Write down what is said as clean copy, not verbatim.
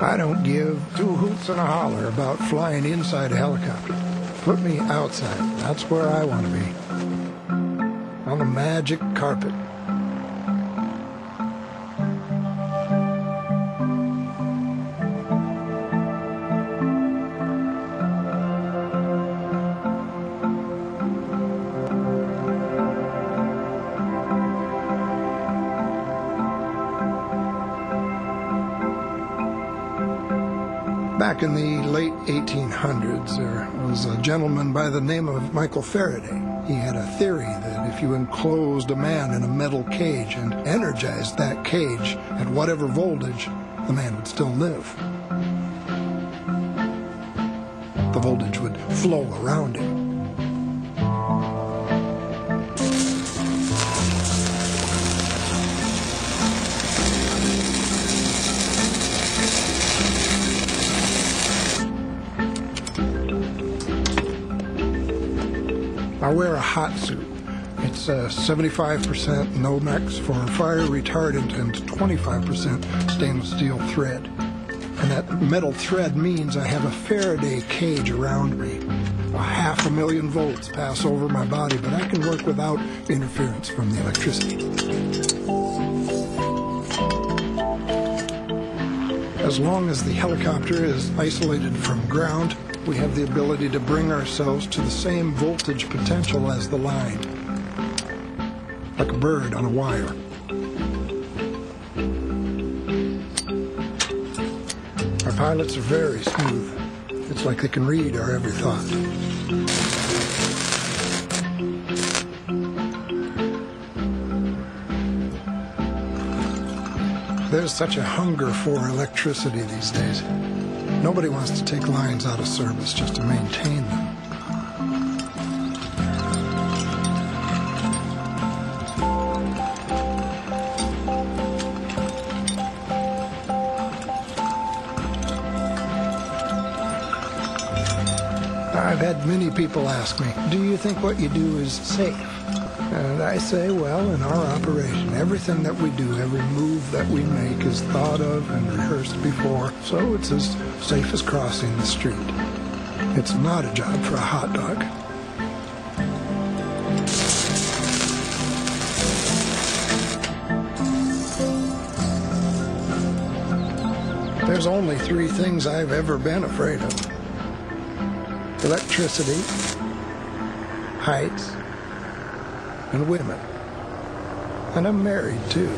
I don't give two hoots and a holler about flying inside a helicopter. Put me outside. That's where I want to be. On the magic carpet. Back in the late 1800s, there was a gentleman by the name of Michael Faraday. He had a theory that if you enclosed a man in a metal cage and energized that cage at whatever voltage, the man would still live. The voltage would flow around him. I wear a hot suit. It's 75% Nomex for fire retardant and 25% stainless steel thread. And that metal thread means I have a Faraday cage around me. 500,000 volts pass over my body, but I can work without interference from the electricity. As long as the helicopter is isolated from ground, we have the ability to bring ourselves to the same voltage potential as the line, like a bird on a wire. Our pilots are very smooth. It's like they can read our every thought. There's such a hunger for electricity these days. Nobody wants to take lines out of service just to maintain them. I've had many people ask me, do you think what you do is safe? And I say, well, in our operation, everything that we do, every move that we make is thought of and rehearsed before, so it's as safe as crossing the street. It's not a job for a hot dog. There's only three things I've ever been afraid of: electricity, heights, and women. And I'm married, too.